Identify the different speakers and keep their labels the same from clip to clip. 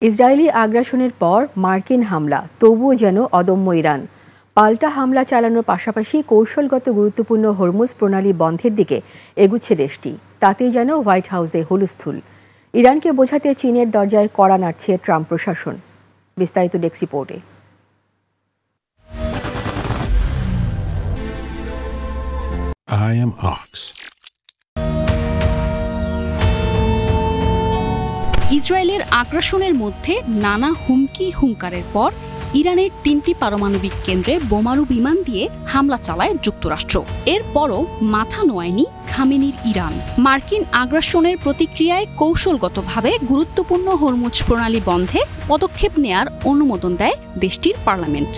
Speaker 1: Israeli আগ্রাসনের পর মার্কিন হামলা, তবুও যেন অদম্য ইরান। পাল্টা হামলা চালানোর পাশাপাশি কৌশলগত গুরুত্বপূর্ণ হরমুজ প্রণালী বন্ধের দিকে এগুচ্ছে দেশটি। তাতেই যেন হোয়াইট হাউসে হুলস্থুল। ইরানকে বোঝাতে চীনের দরজায় কড়া নাড়ছে ট্রাম্প প্রশাসন। বিস্তারিত ডেস্ক রিপোর্টে।
Speaker 2: I am Ox.
Speaker 3: ইসরায়েলের আগ্রাসনের মধ্যে নানা হুমকি হুঙ্কারের পর ইরানের ৩টি পারমাণবিক কেন্দ্রে বোমারু বিমান দিয়ে হামলা চালায় যুক্তরাষ্ট্র। এরপরও মাথা নোয়ায়নি খামেনির ইরান। মার্কিন আগ্রাসনের প্রতিক্রিয়ায় কৌশলগতভাবে গুরুত্বপূর্ণ হরমুজ প্রণালী বন্ধে পদক্ষেপ নেয়ার অনুমোদন দেয় দেশটির পার্লামেন্ট।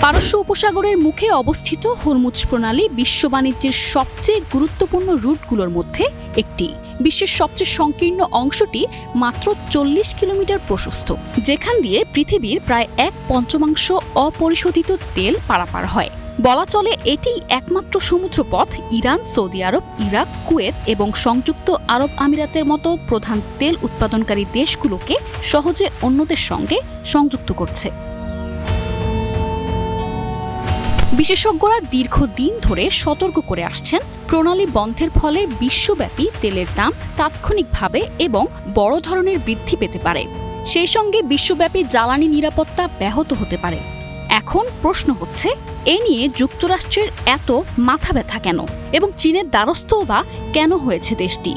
Speaker 3: পারস্য উপসাগরের মুখে অবস্থিত হরমুজ প্রণালী বিশ্ব বাণিজ্যের সবচেয়ে গুরুত্বপূর্ণ রুটগুলোর মধ্যে একটি। বিশ্বের সবচেয়ে সংকীর্ণ অংশটি মাত্র ৪০ কিলোমিটার প্রশস্ত, যেখান দিয়ে পৃথিবীর প্রায় ১/৫ অপরিশোধিত তেল পারাপার হয়। বলা চলে এটি একমাত্র সমুদ্রপথ ইরান, সৌদি আরব, ইরাক, কুয়েত এবং সংযুক্ত আরব আমিরাতের মতো প্রধান তেল উৎপাদনকারী দেশগুলোকে সহজে অন্যদের সঙ্গে সংযুক্ত করছে। বিশেষজ্ঞরা দীর্ঘদিন ধরে সতর্ক করে আসছেন, প্রণালী বন্ধের ফলে বিশ্বব্যাপী তেলের দাম তাৎক্ষণিকভাবে এবং বড় ধরনের বৃদ্ধি পেতে পারে। সেই সঙ্গে বিশ্বব্যাপী জ্বালানি নিরাপত্তা ব্যাহত হতে পারে। এখন প্রশ্ন হচ্ছে, এ নিয়ে যুক্তরাষ্ট্রের এত মাথা ব্যথা কেন এবং চীনের দ্বারস্থও বা কেন হয়েছে দেশটি?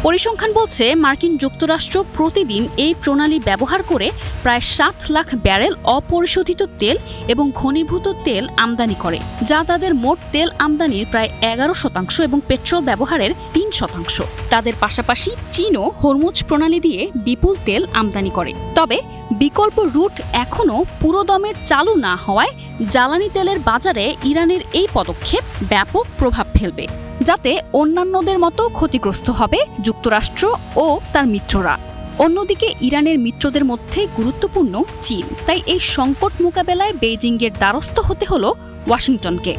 Speaker 3: পরিসংখ্যান বলছে, মার্কিন যুক্তরাষ্ট্র প্রতিদিন এই প্রণালী ব্যবহার করে প্রায় ৭ লাখ ব্যারেল অপরিশোধিত তেল এবং ঘনীভূত তেল আমদানি করে, যা তাদের মোট তেল আমদানির প্রায় ১১% এবং পেট্রোল ব্যবহারের ৩%। তাদের পাশাপাশি চীনও হরমুজ প্রণালী দিয়ে বিপুল তেল আমদানি করে। তবে বিকল্প রুট এখনও পুরোদমে চালু না হওয়ায় জ্বালানি তেলের বাজারে ইরানের এই পদক্ষেপ ব্যাপক প্রভাব ফেলবে, যাতে অন্যান্যদের মতো ক্ষতিগ্রস্ত হবে যুক্তরাষ্ট্র ও তার মিত্ররা। অন্যদিকে ইরানের মিত্রদের মধ্যে গুরুত্বপূর্ণ চীন। তাই এই সংকট মোকাবেলায় বেইজিংয়ের দ্বারস্থ হতে হলো ওয়াশিংটনকে।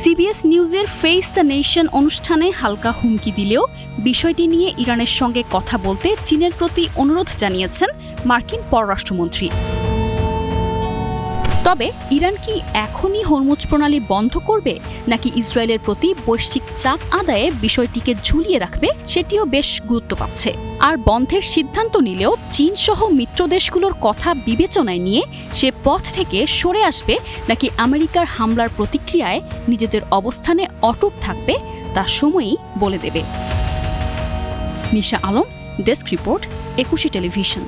Speaker 3: সিবিএস নিউজের ফেস দ্য নেশন অনুষ্ঠানে হালকা হুমকি দিলেও বিষয়টি নিয়ে ইরানের সঙ্গে কথা বলতে চীনের প্রতি অনুরোধ জানিয়েছেন মার্কিন পররাষ্ট্রমন্ত্রী। তবে ইরান কি এখনই হরমুজ প্রণালী বন্ধ করবে, নাকি ইসরায়েলের প্রতি বৈশ্বিক চাপ আদায়ে বিষয়টিকে ঝুলিয়ে রাখবে, সেটিও বেশ গুরুত্ব পাচ্ছে। আর বন্ধের সিদ্ধান্ত নিলেও চীন সহ মিত্র দেশগুলোর কথা বিবেচনায় নিয়ে সে পথ থেকে সরে আসবে, নাকি আমেরিকার হামলার প্রতিক্রিয়ায় নিজেদের অবস্থানে অটুট থাকবে, তা সময়ই বলে দেবে। নিশা আলম, ডেস্ক রিপোর্ট, ২১ টেলিভিশন।